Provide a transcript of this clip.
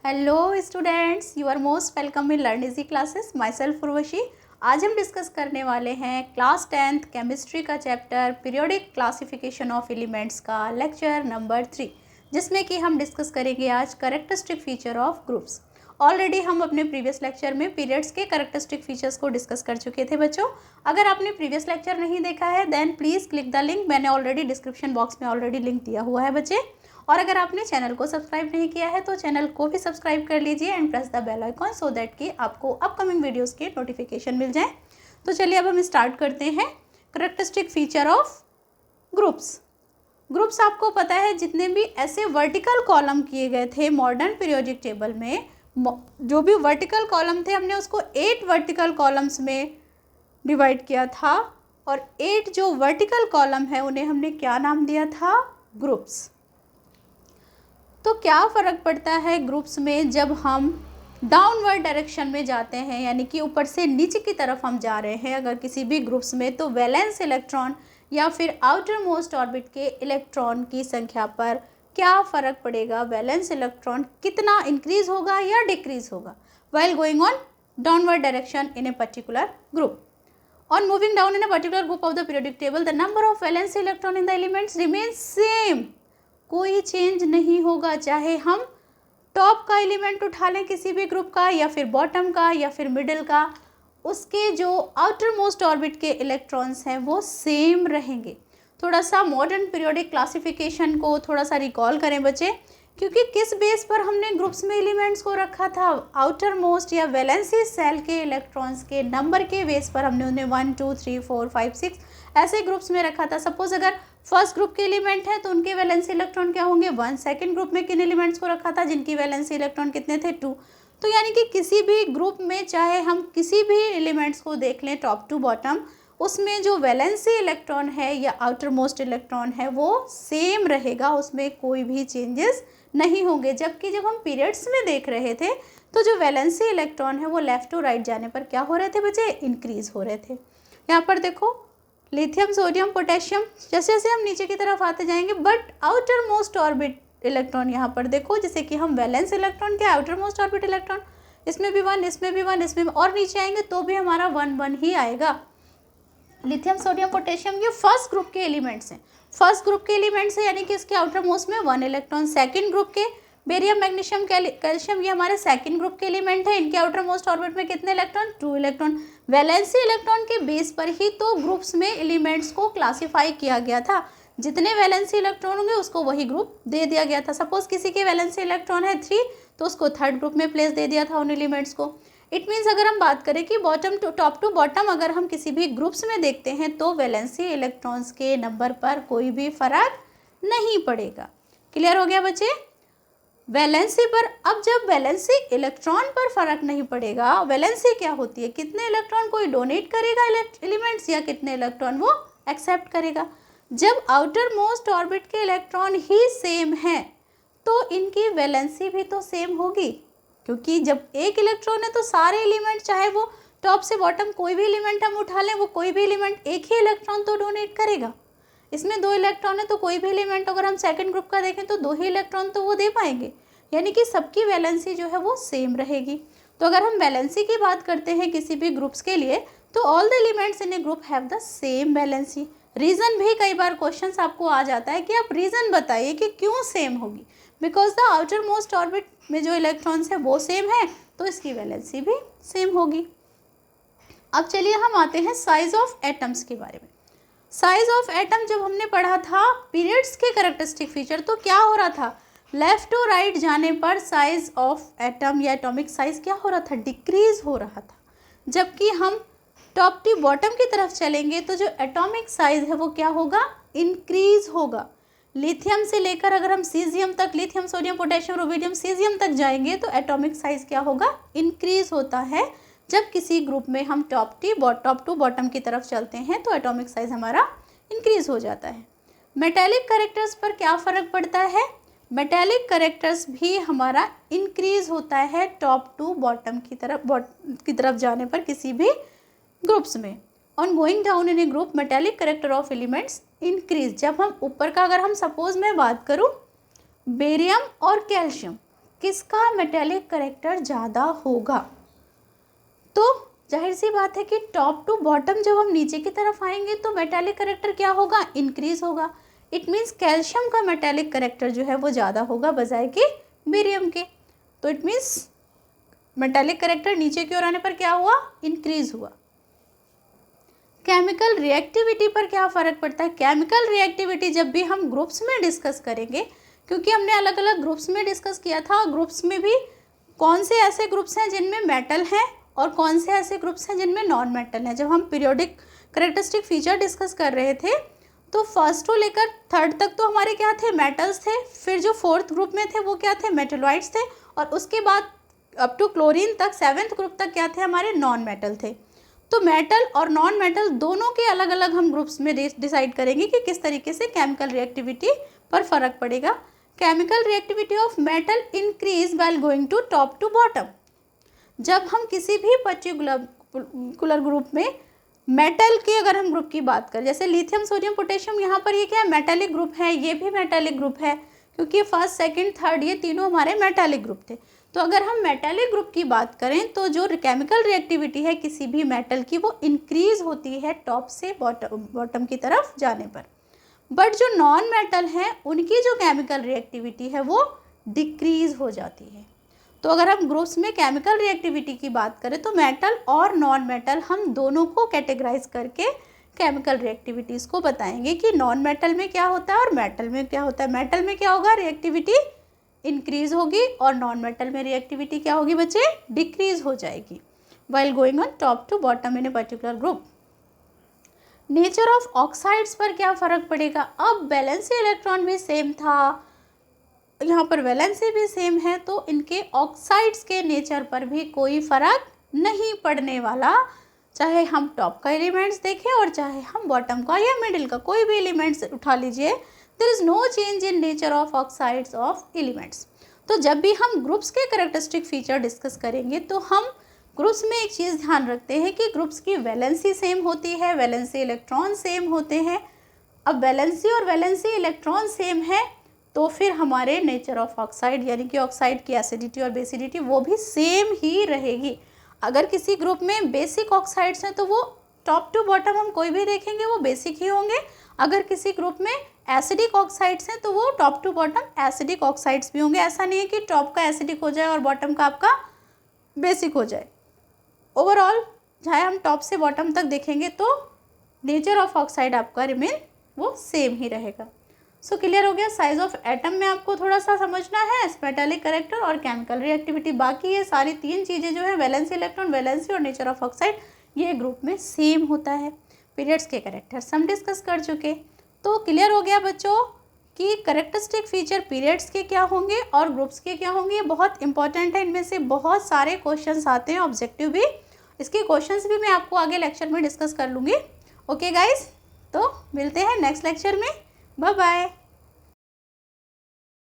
Hello students, you are most welcome in learn easy classes. My self Urvashi. आज हम discuss करने वाले हैं क्लास 10th केमिस्ट्री का chapter periodic classification of elements का लेक्चर नंबर 3, जिसमें कि हम डिस्कस करेंगे आज characteristic feature of groups. Already हम अपने प्रीवियस लेक्चर में पीरियड्स के कैरेक्टरिस्टिक फीचर्स को डिस्कस कर चुके थे बच्चों। अगर आपने प्रीवियस लेक्चर नहीं देखा है then please click the link. मैंने ऑलरेडी डिस्क्रिप्शन बॉक्स में ऑलरेडी लिंक दिया हुआ है बच्चे। और अगर आपने चैनल को सब्सक्राइब नहीं किया है तो चैनल को भी सब्सक्राइब कर लीजिए and press the bell icon so that कि आपको अपकमिंग वीडियोस के नोटिफिकेशन मिल जाए। तो चलिए अब हम स्टार्ट करते हैं characteristic feature of groups. Groups आपको पता है जितने भी ऐसे वर्टिकल कॉलम किए गए थे मॉडर्न पीरियोडिक टेबल में, जो भी वर्टिकल कॉलम थे हमने उसको 8 वर्टिकल कॉलम्स में डिवाइड किया था और 8 जो वर्टिकल कॉलम है उन्हें हमने क्या नाम दिया था? ग्रुप्स। तो क्या फ़र्क पड़ता है ग्रुप्स में जब हम डाउनवर्ड डायरेक्शन में जाते हैं, यानी कि ऊपर से नीचे की तरफ हम जा रहे हैं अगर किसी भी ग्रुप्स में, तो वैलेंस इलेक्ट्रॉन या फिर आउटर मोस्ट ऑर्बिट के इलेक्ट्रॉन की संख्या पर क्या फ़र्क पड़ेगा? वैलेंस इलेक्ट्रॉन कितना इंक्रीज होगा या डिक्रीज होगा while going on downward direction in a particular group? On moving down in a particular group of the periodic table, the number of valence electron in the elements remains same. कोई change नहीं होगा, चाहे हम top का element उठा लें किसी भी ग्रुप का या फिर बॉटम का या फिर मिडिल का, उसके जो आउटर मोस्ट ऑर्बिट के इलेक्ट्रॉन्स हैं वो सेम रहेंगे। थोड़ा सा मॉडर्न पीरियोडिक क्लासिफिकेशन को थोड़ा सा रिकॉल करें बच्चे, क्योंकि किस बेस पर हमने ग्रुप्स में एलिमेंट्स को रखा था? आउटर मोस्ट या वैलेंसी सेल के इलेक्ट्रॉन्स के नंबर के बेस पर हमने उन्हें 1 2 3 4 5 6 ऐसे ग्रुप्स में रखा था। सपोज अगर फर्स्ट ग्रुप के एलिमेंट हैं तो उनके वैलेंसी इलेक्ट्रॉन क्या होंगे? 1। सेकेंड ग्रुप में किन एलिमेंट्स को रखा था जिनकी वैलेंसी इलेक्ट्रॉन कितने थे? 2। तो यानी कि किसी भी ग्रुप में चाहे हम किसी भी एलिमेंट्स को देख लें टॉप टू बॉटम, उसमें जो वैलेंसी इलेक्ट्रॉन है या आउटर मोस्ट इलेक्ट्रॉन है वो सेम रहेगा, उसमें कोई भी चेंजेस नहीं होंगे। जबकि जब हम पीरियड्स में देख रहे थे तो जो वैलेंसी इलेक्ट्रॉन है वो लेफ्ट टू राइट जाने पर क्या हो रहे थे बच्चे? इंक्रीज हो रहे थे। यहाँ पर देखो लिथियम, सोडियम, पोटेशियम, जैसे जैसे हम नीचे की तरफ आते जाएंगे but outer most orbit electron यहाँ पर देखो, जैसे कि हम वैलेंस इलेक्ट्रॉन क्या आउटर मोस्ट ऑर्बिट इलेक्ट्रॉन, इसमें भी 1, इसमें भी 1, इसमें और नीचे आएंगे तो भी हमारा 1 1 ही आएगा। लिथियम, सोडियम, पोटेशियम ये फर्स्ट ग्रुप के एलिमेंट्स हैं। फर्स्ट ग्रुप के एलिमेंट्स हैं यानी कि इसके आउटर मोस्ट में 1 इलेक्ट्रॉन। सेकंड ग्रुप के बेरियम, मैग्नीशियम, कैल्शियम ये हमारे सेकंड ग्रुप के एलिमेंट हैं। इनके आउटर मोस्ट ऑर्बिट में कितने इलेक्ट्रॉन? 2 इलेक्ट्रॉन। वैलेंसी इलेक्ट्रॉन के बेस पर ही तो ग्रुप्स में एलिमेंट्स को क्लासीफाई किया गया था। जितने वैलेंसी इलेक्ट्रॉन होंगे उसको वही ग्रुप दे दिया गया था। सपोज किसी के वैलेंसी इलेक्ट्रॉन है 3 तो उसको थर्ड ग्रुप में प्लेस दे दिया था उन एलिमेंट्स को। इट मीन्स अगर हम बात करें कि bottom to top to bottom अगर हम किसी भी ग्रुप्स में देखते हैं तो वैलेंसी इलेक्ट्रॉन्स के नंबर पर कोई भी फर्क नहीं पड़ेगा। क्लियर हो गया बच्चे? वैलेंसी पर अब जब वैलेंसी इलेक्ट्रॉन पर फर्क नहीं पड़ेगा, वैलेंसी क्या होती है? कितने इलेक्ट्रॉन कोई डोनेट करेगा एलिमेंट्स या कितने इलेक्ट्रॉन वो एक्सेप्ट करेगा। जब आउटर मोस्ट ऑर्बिट के इलेक्ट्रॉन ही सेम हैं तो इनकी वैलेंसी भी तो सेम होगी, क्योंकि जब एक इलेक्ट्रॉन है तो सारे एलिमेंट चाहे वो टॉप से बॉटम कोई भी एलिमेंट हम उठा लें वो कोई भी एलिमेंट एक ही इलेक्ट्रॉन तो डोनेट करेगा। इसमें 2 इलेक्ट्रॉन है तो कोई भी एलिमेंट अगर हम सेकंड ग्रुप का देखें तो 2 ही इलेक्ट्रॉन तो वो दे पाएंगे, यानी कि सबकी वैलेंसी जो है वो सेम रहेगी। तो अगर हम वैलेंसी की बात करते हैं किसी भी ग्रुप्स के लिए तो all the elements in A group have the same valency. Reason भी कई बार क्वेश्चन आपको आ जाता है कि आप रीज़न बताइए कि क्यों सेम होगी। Because the outer most orbit में जो इलेक्ट्रॉन्स है वो सेम है तो इसकी वैलेंसी भी सेम होगी। अब चलिए हम आते हैं साइज ऑफ एटम्स के बारे में। साइज ऑफ एटम जब हमने पढ़ा था पीरियड्स के कैरेक्टरिस्टिक फीचर तो क्या हो रहा था? लेफ्ट टू राइट जाने पर साइज ऑफ एटम या एटॉमिक साइज क्या हो रहा था? डिक्रीज हो रहा था। जबकि हम टॉप टू बॉटम की तरफ चलेंगे तो जो एटॉमिक साइज है वो क्या होगा? इंक्रीज होगा। लिथियम से लेकर अगर हम सीजियम तक, lithium, sodium, potassium, rubidium, caesium तक जाएंगे तो एटॉमिक साइज क्या होगा? इंक्रीज होता है। जब किसी ग्रुप में हम टॉप टू बॉटम की तरफ चलते हैं तो एटॉमिक साइज हमारा इंक्रीज हो जाता है। मेटेलिक कैरेक्टर्स पर क्या फ़र्क पड़ता है? मेटेलिक कैरेक्टर्स भी हमारा इंक्रीज होता है टॉप टू बॉटम की तरफ जाने पर किसी भी ग्रुप्स में। On going down in A group metallic character of elements increase. जब हम ऊपर का अगर हम सपोज मैं बात करूं बेरियम और कैल्शियम, किसका मेटेलिक करेक्टर ज़्यादा होगा? तो जाहिर सी बात है कि टॉप टू बॉटम जब हम नीचे की तरफ आएंगे तो मेटेलिक करेक्टर क्या होगा? इंक्रीज होगा। इट मीन्स कैल्शियम का मेटेलिक करेक्टर जो है वो ज़्यादा होगा बजाय कि बेरियम के। तो इट मीन्स मेटेलिक करेक्टर नीचे की ओर आने पर क्या हुआ? इंक्रीज हुआ। केमिकल रिएक्टिविटी पर क्या फ़र्क पड़ता है? केमिकल रिएक्टिविटी जब भी हम ग्रुप्स में डिस्कस करेंगे, क्योंकि हमने अलग अलग ग्रुप्स में डिस्कस किया था, ग्रुप्स में भी कौन से ऐसे ग्रुप्स हैं जिनमें मेटल हैं और कौन से ऐसे ग्रुप्स हैं जिनमें नॉन मेटल हैं। जब हम पीरियोडिक करेक्टरिस्टिक फीचर डिस्कस कर रहे थे तो फर्स्ट टू लेकर थर्ड तक तो हमारे क्या थे? मेटल्स थे। फिर जो फोर्थ ग्रुप में थे वो क्या थे? मेटेलॉइड्स थे। और उसके बाद अप टू क्लोरीन तक सेवेंथ ग्रुप तक क्या थे? हमारे नॉन मेटल थे। तो मेटल और नॉन मेटल दोनों के अलग अलग हम ग्रुप्स में डिसाइड करेंगे कि किस तरीके से केमिकल रिएक्टिविटी पर फर्क पड़ेगा। Chemical reactivity of metal increase while going to top to bottom. जब हम किसी भी पर्टिकुलर ग्रुप में मेटल के अगर हम ग्रुप की बात करें, जैसे लिथियम सोडियम पोटेशियम, यहाँ पर ये क्या है? मेटालिक ग्रुप है। ये भी मेटालिक ग्रुप है क्योंकि फर्स्ट सेकंड थर्ड ये तीनों हमारे मेटालिक ग्रुप थे। तो अगर हम मेटालिक ग्रुप की बात करें तो जो केमिकल रिएक्टिविटी है किसी भी मेटल की वो इंक्रीज होती है टॉप से बॉटम की तरफ जाने पर। बट जो नॉन मेटल हैं उनकी जो केमिकल रिएक्टिविटी है वो डिक्रीज हो जाती है। तो अगर हम ग्रुप्स में केमिकल रिएक्टिविटी की बात करें तो मेटल और नॉन मेटल हम दोनों को कैटेगराइज करके केमिकल रिएक्टिविटीज़ को बताएंगे कि नॉन मेटल में क्या होता है और मेटल में क्या होता है। मेटल में क्या होगा? रिएक्टिविटी इंक्रीज होगी और नॉन मेटल में रिएक्टिविटी क्या होगी बच्चे? डिक्रीज हो जाएगी while going on top to bottom in a particular group. Nature of oxides पर क्या फ़र्क पड़ेगा? अब वैलेंसी इलेक्ट्रॉन भी सेम था, यहाँ पर वैलेंसी भी सेम है, तो इनके ऑक्साइड्स के नेचर पर भी कोई फ़र्क नहीं पड़ने वाला। चाहे हम टॉप का एलिमेंट्स देखें और चाहे हम बॉटम का या मिडिल का कोई भी एलिमेंट्स उठा लीजिए, there is no change in nature of oxides of elements. तो जब भी हम ग्रुप्स के कैरेक्टरिस्टिक फीचर डिस्कस करेंगे तो हम ग्रुप्स में एक चीज़ ध्यान रखते हैं कि ग्रुप्स की वैलेंसी सेम होती है, वैलेंसी इलेक्ट्रॉन सेम होते हैं। अब वैलेंसी और वैलेंसी इलेक्ट्रॉन सेम है तो फिर हमारे नेचर ऑफ ऑक्साइड यानी कि ऑक्साइड की एसिडिटी और बेसिडिटी वो भी सेम ही रहेगी। अगर किसी ग्रुप में बेसिक ऑक्साइड्स हैं तो वो टॉप टू बॉटम हम कोई भी देखेंगे वो बेसिक ही होंगे। अगर किसी ग्रुप में एसिडिक ऑक्साइड्स हैं तो वो top to bottom acidic oxides भी होंगे। ऐसा नहीं है कि टॉप का एसिडिक हो जाए और बॉटम का आपका बेसिक हो जाए। ओवरऑल चाहे हम टॉप से बॉटम तक देखेंगे तो नेचर ऑफ ऑक्साइड आपका रिमेन वो सेम ही रहेगा। सो क्लियर हो गया। साइज ऑफ एटम में आपको थोड़ा सा समझना है, मेटालिक करेक्टर और केमिकल रिएक्टिविटी। बाकी ये सारी तीन चीज़ें जो है वैलेंसी इलेक्ट्रॉन, वैलेंसी और नेचर ऑफ ऑक्साइड, ये ग्रुप में सेम होता है। पीरियड्स के करेक्टर्स हम डिस्कस कर चुके। तो क्लियर हो गया बच्चों कि करेक्टरिस्टिक फीचर पीरियड्स के क्या होंगे और ग्रुप्स के क्या होंगे। ये बहुत इंपॉर्टेंट है, इनमें से बहुत सारे क्वेश्चंस आते हैं, ऑब्जेक्टिव भी। इसके क्वेश्चंस भी मैं आपको आगे लेक्चर में डिस्कस कर लूँगी। ओके गाइज, तो मिलते हैं नेक्स्ट लेक्चर में। Bye bye.